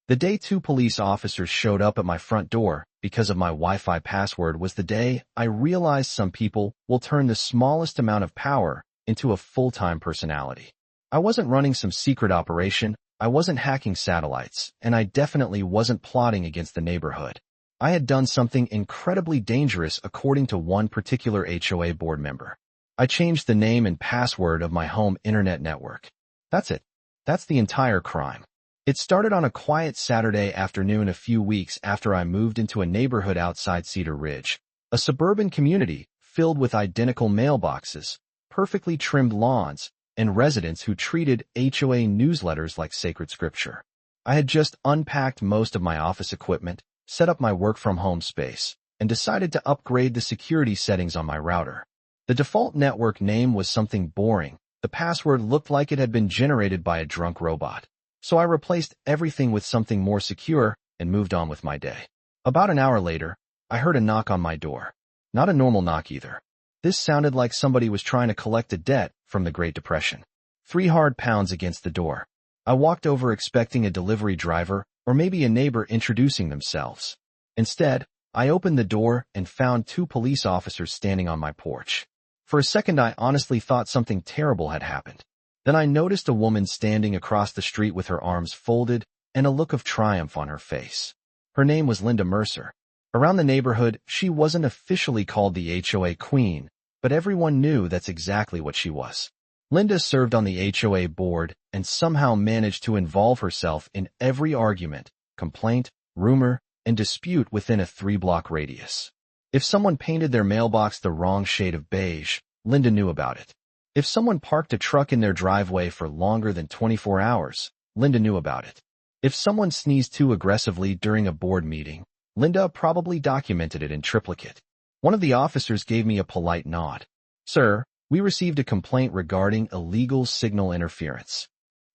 The day 2 police officers showed up at my front door because of my Wi-Fi password was the day I realized some people will turn the smallest amount of power into a full-time personality. I wasn't running some secret operation, I wasn't hacking satellites, and I definitely wasn't plotting against the neighborhood. I had done something incredibly dangerous according to one particular HOA board member. I changed the name and password of my home internet network. That's it. That's the entire crime. It started on a quiet Saturday afternoon a few weeks after I moved into a neighborhood outside Cedar Ridge, a suburban community filled with identical mailboxes, perfectly trimmed lawns, and residents who treated HOA newsletters like sacred scripture. I had just unpacked most of my office equipment, set up my work-from-home space, and decided to upgrade the security settings on my router. The default network name was something boring. The password looked like it had been generated by a drunk robot. So I replaced everything with something more secure and moved on with my day. About an hour later, I heard a knock on my door. Not a normal knock either. This sounded like somebody was trying to collect a debt from the Great Depression. 3 hard pounds against the door. I walked over expecting a delivery driver or maybe a neighbor introducing themselves. Instead, I opened the door and found 2 police officers standing on my porch. For a second, I honestly thought something terrible had happened. Then I noticed a woman standing across the street with her arms folded and a look of triumph on her face. Her name was Linda Mercer. Around the neighborhood, she wasn't officially called the HOA Queen, but everyone knew that's exactly what she was. Linda served on the HOA board and somehow managed to involve herself in every argument, complaint, rumor, and dispute within a 3-block radius. If someone painted their mailbox the wrong shade of beige, Linda knew about it. If someone parked a truck in their driveway for longer than 24 hours, Linda knew about it. If someone sneezed too aggressively during a board meeting, Linda probably documented it in triplicate. One of the officers gave me a polite nod. "Sir, we received a complaint regarding illegal signal interference."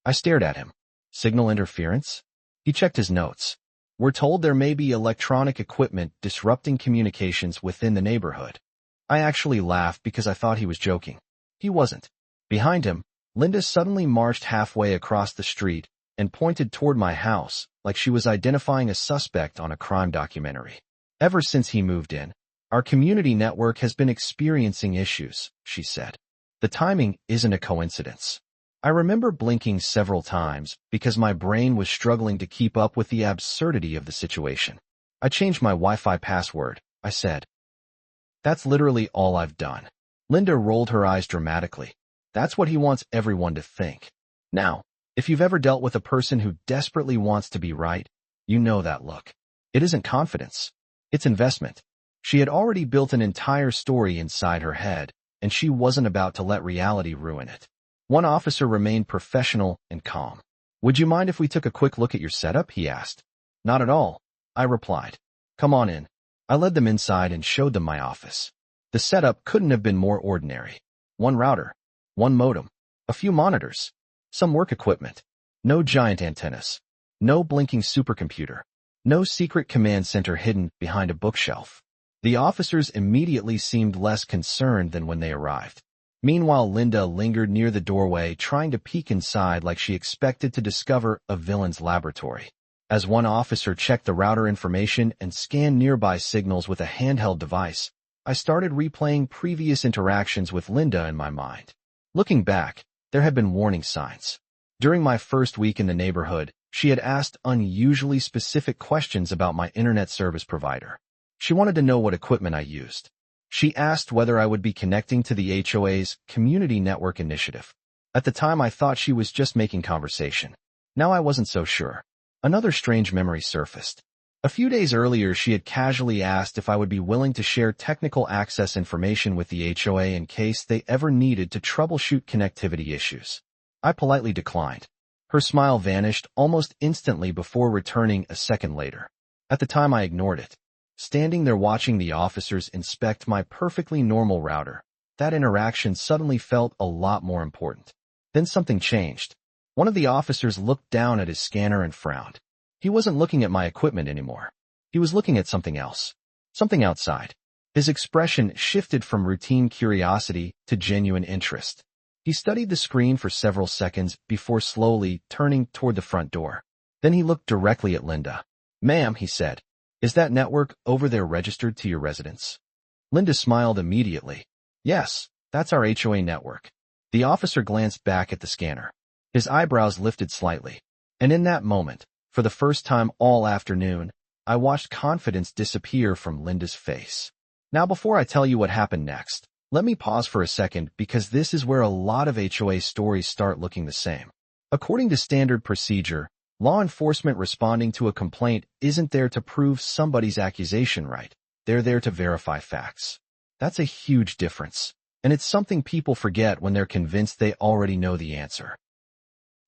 I stared at him. Signal interference? He checked his notes. "We're told there may be electronic equipment disrupting communications within the neighborhood." I actually laughed because I thought he was joking. He wasn't. Behind him, Linda suddenly marched halfway across the street and pointed toward my house like she was identifying a suspect on a crime documentary. "Ever since he moved in, our community network has been experiencing issues," she said. "The timing isn't a coincidence." I remember blinking several times because my brain was struggling to keep up with the absurdity of the situation. "I changed my Wi-Fi password," I said. "That's literally all I've done." Linda rolled her eyes dramatically. "That's what he wants everyone to think." Now, if you've ever dealt with a person who desperately wants to be right, you know that look. It isn't confidence. It's investment. She had already built an entire story inside her head, and she wasn't about to let reality ruin it. One officer remained professional and calm. "Would you mind if we took a quick look at your setup?" he asked. "Not at all," I replied. "Come on in." I led them inside and showed them my office. The setup couldn't have been more ordinary. 1 router, 1 modem, a few monitors, some work equipment. No giant antennas. No blinking supercomputer. No secret command center hidden behind a bookshelf. The officers immediately seemed less concerned than when they arrived. Meanwhile, Linda lingered near the doorway, trying to peek inside like she expected to discover a villain's laboratory. As one officer checked the router information and scanned nearby signals with a handheld device, I started replaying previous interactions with Linda in my mind. Looking back, there had been warning signs. During my first week in the neighborhood, she had asked unusually specific questions about my internet service provider. She wanted to know what equipment I used. She asked whether I would be connecting to the HOA's Community Network Initiative. At the time, I thought she was just making conversation. Now I wasn't so sure. Another strange memory surfaced. A few days earlier, she had casually asked if I would be willing to share technical access information with the HOA in case they ever needed to troubleshoot connectivity issues. I politely declined. Her smile vanished almost instantly before returning a second later. At the time, I ignored it. Standing there watching the officers inspect my perfectly normal router, that interaction suddenly felt a lot more important. Then something changed. One of the officers looked down at his scanner and frowned. He wasn't looking at my equipment anymore. He was looking at something else. Something outside. His expression shifted from routine curiosity to genuine interest. He studied the screen for several seconds before slowly turning toward the front door. Then he looked directly at Linda. "Ma'am," he said, "is that network over there registered to your residence?" Linda smiled immediately. "Yes, that's our HOA network." The officer glanced back at the scanner. His eyebrows lifted slightly. And in that moment, for the first time all afternoon, I watched confidence disappear from Linda's face. Now, before I tell you what happened next, let me pause for a second because this is where a lot of HOA stories start looking the same. According to standard procedure, law enforcement responding to a complaint isn't there to prove somebody's accusation right. They're there to verify facts. That's a huge difference, and it's something people forget when they're convinced they already know the answer.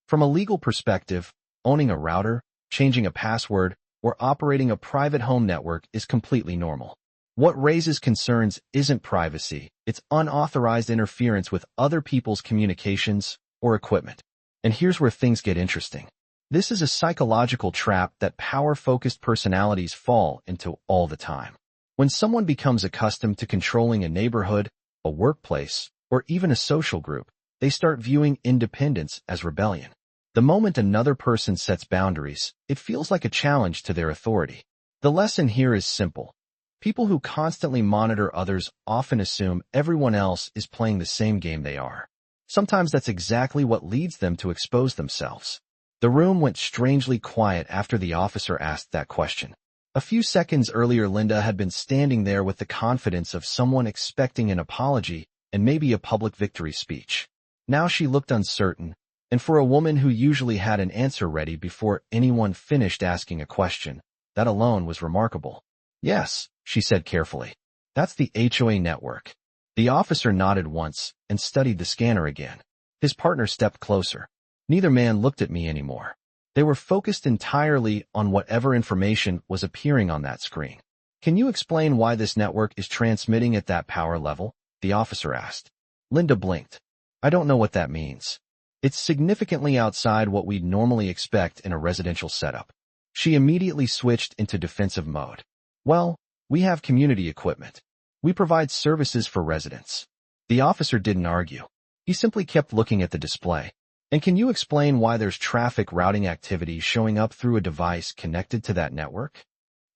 From a legal perspective, owning a router, changing a password, or operating a private home network is completely normal. What raises concerns isn't privacy, it's unauthorized interference with other people's communications or equipment. And here's where things get interesting. This is a psychological trap that power-focused personalities fall into all the time. When someone becomes accustomed to controlling a neighborhood, a workplace, or even a social group, they start viewing independence as rebellion. The moment another person sets boundaries, it feels like a challenge to their authority. The lesson here is simple. People who constantly monitor others often assume everyone else is playing the same game they are. Sometimes that's exactly what leads them to expose themselves. The room went strangely quiet after the officer asked that question. A few seconds earlier, Linda had been standing there with the confidence of someone expecting an apology and maybe a public victory speech. Now she looked uncertain, and for a woman who usually had an answer ready before anyone finished asking a question, that alone was remarkable. "Yes," she said carefully. "That's the HOA network." The officer nodded once and studied the scanner again. His partner stepped closer. Neither man looked at me anymore. They were focused entirely on whatever information was appearing on that screen. "Can you explain why this network is transmitting at that power level?" the officer asked. Linda blinked. "I don't know what that means. It's significantly outside what we'd normally expect in a residential setup." She immediately switched into defensive mode. "Well, we have community equipment. We provide services for residents." The officer didn't argue. He simply kept looking at the display. "And can you explain why there's traffic routing activity showing up through a device connected to that network?"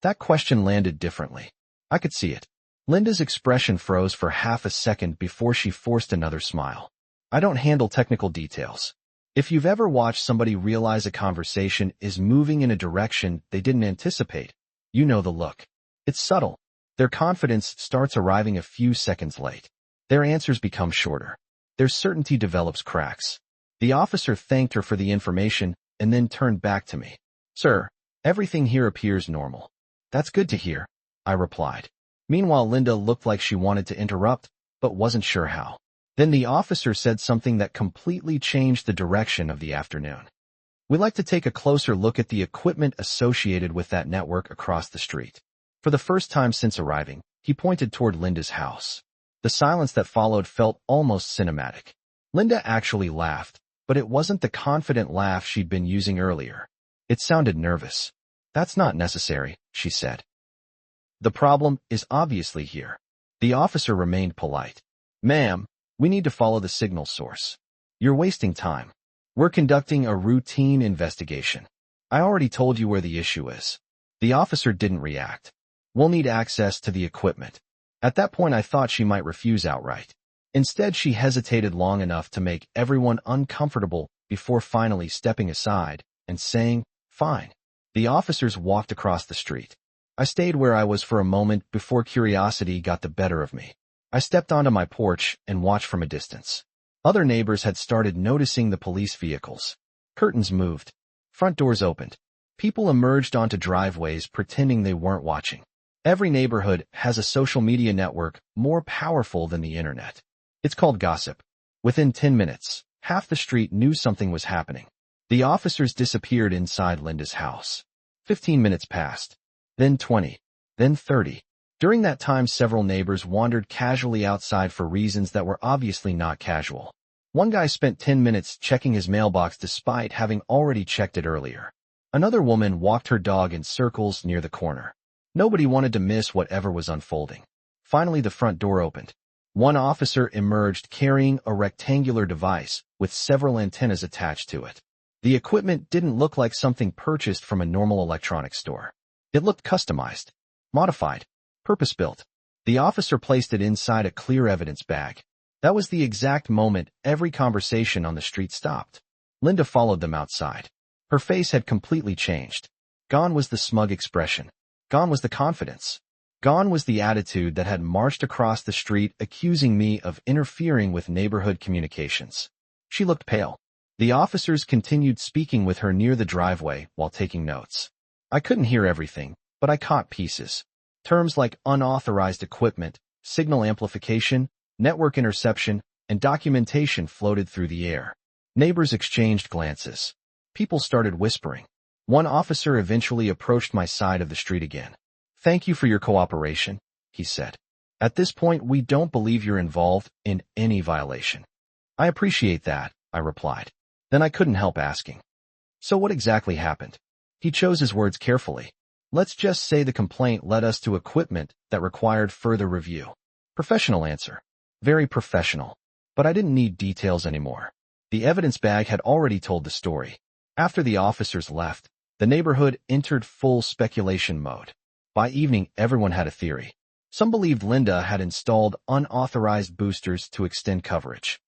That question landed differently. I could see it. Linda's expression froze for half a second before she forced another smile. "I don't handle technical details. If you've ever watched somebody realize a conversation is moving in a direction they didn't anticipate, you know the look. It's subtle. Their confidence starts arriving a few seconds late. Their answers become shorter. Their certainty develops cracks." The officer thanked her for the information and then turned back to me. "Sir, everything here appears normal." "That's good to hear," I replied. Meanwhile, Linda looked like she wanted to interrupt, but wasn't sure how. Then the officer said something that completely changed the direction of the afternoon. "We'd like to take a closer look at the equipment associated with that network across the street." For the first time since arriving, he pointed toward Linda's house. The silence that followed felt almost cinematic. Linda actually laughed, but it wasn't the confident laugh she'd been using earlier. It sounded nervous. "That's not necessary," she said. "The problem is obviously here." The officer remained polite. "Ma'am, we need to follow the signal source. You're wasting time. We're conducting a routine investigation. I already told you where the issue is." The officer didn't react. "We'll need access to the equipment." At that point, I thought she might refuse outright. Instead, she hesitated long enough to make everyone uncomfortable before finally stepping aside and saying, "Fine." The officers walked across the street. I stayed where I was for a moment before curiosity got the better of me. I stepped onto my porch and watched from a distance. Other neighbors had started noticing the police vehicles. Curtains moved. Front doors opened. People emerged onto driveways pretending they weren't watching. Every neighborhood has a social media network more powerful than the internet. It's called gossip. Within 10 minutes, half the street knew something was happening. The officers disappeared inside Linda's house. 15 minutes passed. Then 20. Then 30. During that time, several neighbors wandered casually outside for reasons that were obviously not casual. One guy spent 10 minutes checking his mailbox despite having already checked it earlier. Another woman walked her dog in circles near the corner. Nobody wanted to miss whatever was unfolding. Finally, the front door opened. One officer emerged carrying a rectangular device with several antennas attached to it. The equipment didn't look like something purchased from a normal electronics store. It looked customized, modified, purpose-built. The officer placed it inside a clear evidence bag. That was the exact moment every conversation on the street stopped. Linda followed them outside. Her face had completely changed. Gone was the smug expression. Gone was the confidence. Gone was the attitude that had marched across the street accusing me of interfering with neighborhood communications. She looked pale. The officers continued speaking with her near the driveway while taking notes. I couldn't hear everything, but I caught pieces. Terms like unauthorized equipment, signal amplification, network interception, and documentation floated through the air. Neighbors exchanged glances. People started whispering. One officer eventually approached my side of the street again. "Thank you for your cooperation," he said. "At this point, we don't believe you're involved in any violation." "I appreciate that," I replied. Then I couldn't help asking, "So what exactly happened?" He chose his words carefully. "Let's just say the complaint led us to equipment that required further review." Professional answer. Very professional. But I didn't need details anymore. The evidence bag had already told the story. After the officers left, the neighborhood entered full speculation mode. By evening, everyone had a theory. Some believed Linda had installed unauthorized boosters to extend coverage.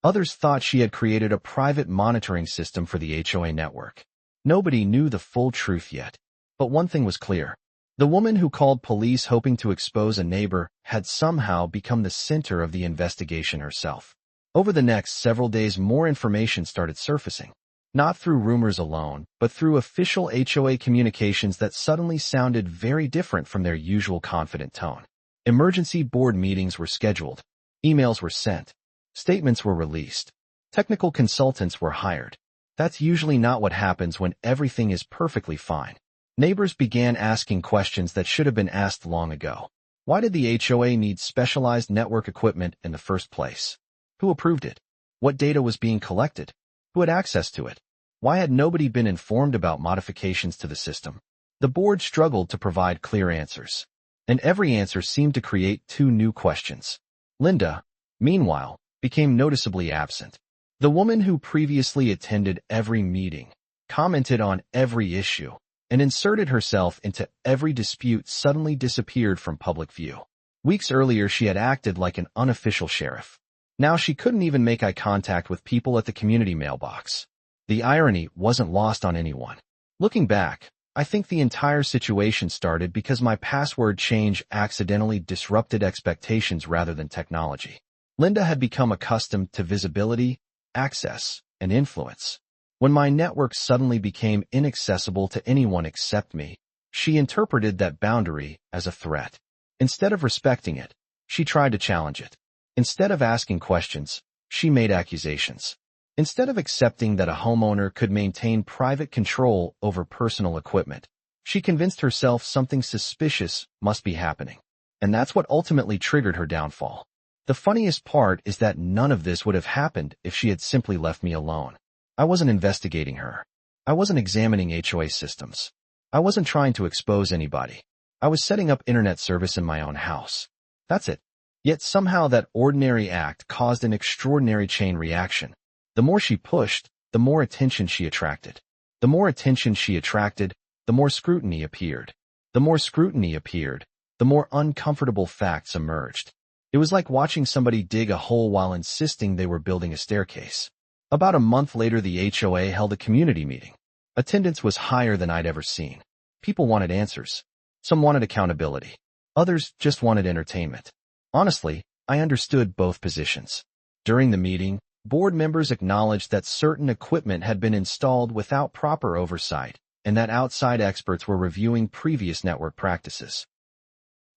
Others thought she had created a private monitoring system for the HOA network. Nobody knew the full truth yet. But one thing was clear. The woman who called police hoping to expose a neighbor had somehow become the center of the investigation herself. Over the next several days, more information started surfacing. Not through rumors alone, but through official HOA communications that suddenly sounded very different from their usual confident tone. Emergency board meetings were scheduled. Emails were sent. Statements were released. Technical consultants were hired. That's usually not what happens when everything is perfectly fine. Neighbors began asking questions that should have been asked long ago. Why did the HOA need specialized network equipment in the first place? Who approved it? What data was being collected? Who had access to it? Why had nobody been informed about modifications to the system? The board struggled to provide clear answers. And every answer seemed to create two new questions. Linda, meanwhile, became noticeably absent. The woman who previously attended every meeting, commented on every issue, and inserted herself into every dispute suddenly disappeared from public view. Weeks earlier, she had acted like an unofficial sheriff. Now she couldn't even make eye contact with people at the community mailbox. The irony wasn't lost on anyone. Looking back, I think the entire situation started because my password change accidentally disrupted expectations rather than technology. Linda had become accustomed to visibility, access, and influence. When my network suddenly became inaccessible to anyone except me, she interpreted that boundary as a threat. Instead of respecting it, she tried to challenge it. Instead of asking questions, she made accusations. Instead of accepting that a homeowner could maintain private control over personal equipment, she convinced herself something suspicious must be happening. And that's what ultimately triggered her downfall. The funniest part is that none of this would have happened if she had simply left me alone. I wasn't investigating her. I wasn't examining HOA systems. I wasn't trying to expose anybody. I was setting up internet service in my own house. That's it. Yet somehow that ordinary act caused an extraordinary chain reaction. The more she pushed, the more attention she attracted. The more attention she attracted, the more scrutiny appeared. The more scrutiny appeared, the more uncomfortable facts emerged. It was like watching somebody dig a hole while insisting they were building a staircase. About a month later, the HOA held a community meeting. Attendance was higher than I'd ever seen. People wanted answers. Some wanted accountability. Others just wanted entertainment. Honestly, I understood both positions. During the meeting, board members acknowledged that certain equipment had been installed without proper oversight, and that outside experts were reviewing previous network practices.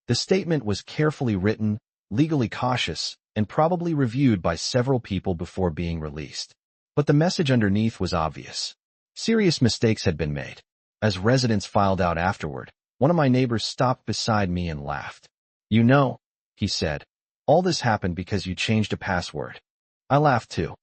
The statement was carefully written, legally cautious, and probably reviewed by several people before being released. But the message underneath was obvious. Serious mistakes had been made. As residents filed out afterward, one of my neighbors stopped beside me and laughed. "You know," he said, "all this happened because you changed a password." I laughed too.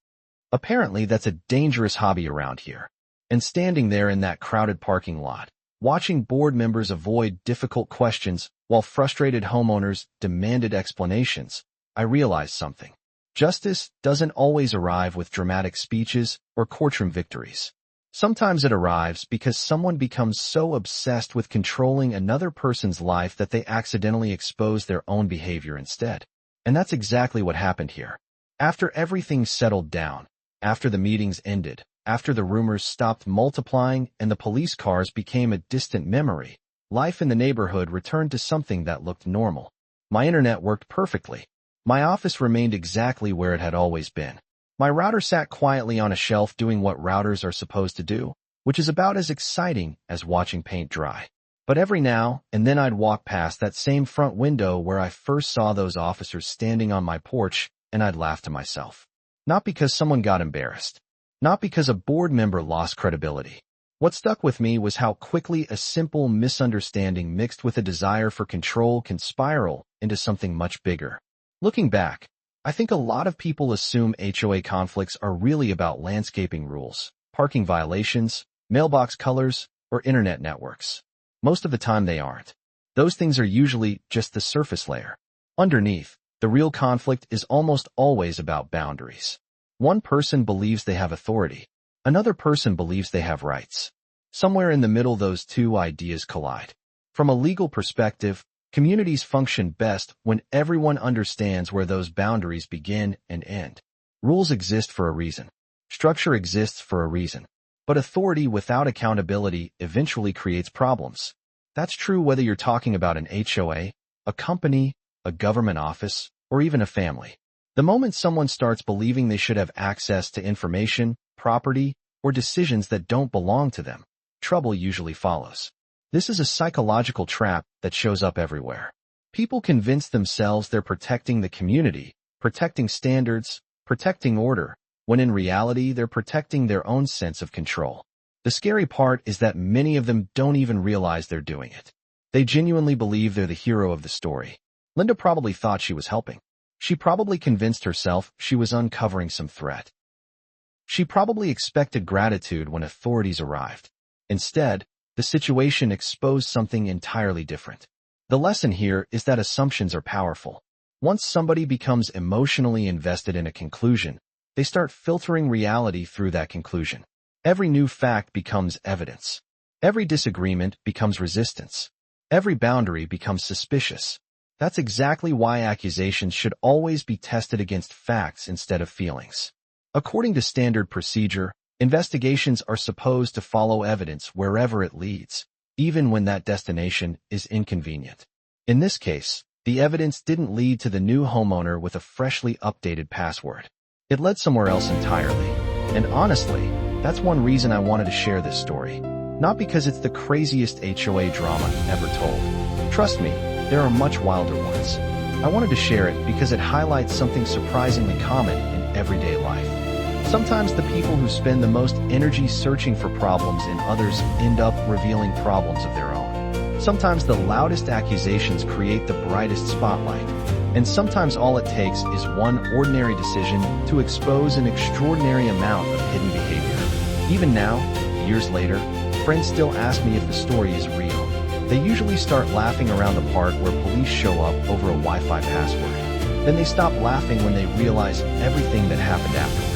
Apparently that's a dangerous hobby around here. And standing there in that crowded parking lot, watching board members avoid difficult questions while frustrated homeowners demanded explanations, I realized something. Justice doesn't always arrive with dramatic speeches or courtroom victories. Sometimes it arrives because someone becomes so obsessed with controlling another person's life that they accidentally expose their own behavior instead. And that's exactly what happened here. After everything settled down, after the meetings ended, after the rumors stopped multiplying and the police cars became a distant memory, life in the neighborhood returned to something that looked normal. My internet worked perfectly. My office remained exactly where it had always been. My router sat quietly on a shelf doing what routers are supposed to do, which is about as exciting as watching paint dry. But every now and then I'd walk past that same front window where I first saw those officers standing on my porch, and I'd laugh to myself. Not because someone got embarrassed. Not because a board member lost credibility. What stuck with me was how quickly a simple misunderstanding mixed with a desire for control can spiral into something much bigger. Looking back, I think a lot of people assume HOA conflicts are really about landscaping rules, parking violations, mailbox colors, or internet networks. Most of the time they aren't. Those things are usually just the surface layer. Underneath, the real conflict is almost always about boundaries. One person believes they have authority. Another person believes they have rights. Somewhere in the middle, those two ideas collide. From a legal perspective, communities function best when everyone understands where those boundaries begin and end. Rules exist for a reason. Structure exists for a reason. But authority without accountability eventually creates problems. That's true whether you're talking about an HOA, a company, a government office, or even a family. The moment someone starts believing they should have access to information, property, or decisions that don't belong to them, trouble usually follows. This is a psychological trap that shows up everywhere. People convince themselves they're protecting the community, protecting standards, protecting order, when in reality they're protecting their own sense of control. The scary part is that many of them don't even realize they're doing it. They genuinely believe they're the hero of the story. Linda probably thought she was helping. She probably convinced herself she was uncovering some threat. She probably expected gratitude when authorities arrived. Instead, the situation exposed something entirely different. The lesson here is that assumptions are powerful. Once somebody becomes emotionally invested in a conclusion, they start filtering reality through that conclusion. Every new fact becomes evidence. Every disagreement becomes resistance. Every boundary becomes suspicious. That's exactly why accusations should always be tested against facts instead of feelings. According to standard procedure, investigations are supposed to follow evidence wherever it leads, even when that destination is inconvenient. In this case, the evidence didn't lead to the new homeowner with a freshly updated password. It led somewhere else entirely. And honestly, that's one reason I wanted to share this story. Not because it's the craziest HOA drama ever told. Trust me, there are much wilder ones. I wanted to share it because it highlights something surprisingly common in everyday life. Sometimes the people who spend the most energy searching for problems in others end up revealing problems of their own. Sometimes the loudest accusations create the brightest spotlight. And sometimes all it takes is one ordinary decision to expose an extraordinary amount of hidden behavior. Even now, years later, friends still ask me if the story is real. They usually start laughing around the part where police show up over a Wi-Fi password. Then they stop laughing when they realize everything that happened afterward.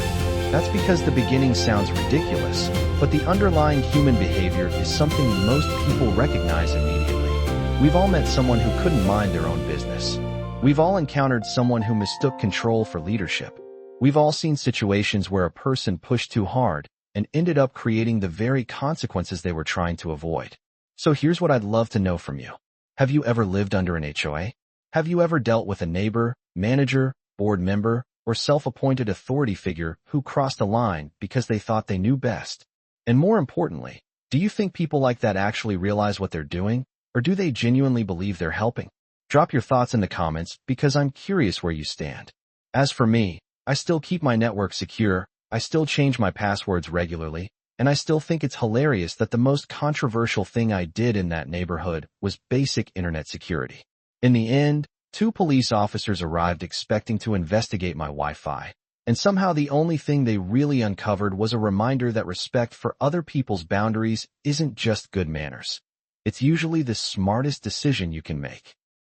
That's because the beginning sounds ridiculous, but the underlying human behavior is something most people recognize immediately. We've all met someone who couldn't mind their own business. We've all encountered someone who mistook control for leadership. We've all seen situations where a person pushed too hard and ended up creating the very consequences they were trying to avoid. So here's what I'd love to know from you. Have you ever lived under an HOA? Have you ever dealt with a neighbor, manager, board member, or self-appointed authority figure who crossed a line because they thought they knew best? And more importantly, do you think people like that actually realize what they're doing, or do they genuinely believe they're helping? Drop your thoughts in the comments because I'm curious where you stand. As for me, I still keep my network secure, I still change my passwords regularly, and I still think it's hilarious that the most controversial thing I did in that neighborhood was basic internet security. In the end, 2 police officers arrived expecting to investigate my Wi-Fi, and somehow the only thing they really uncovered was a reminder that respect for other people's boundaries isn't just good manners. It's usually the smartest decision you can make.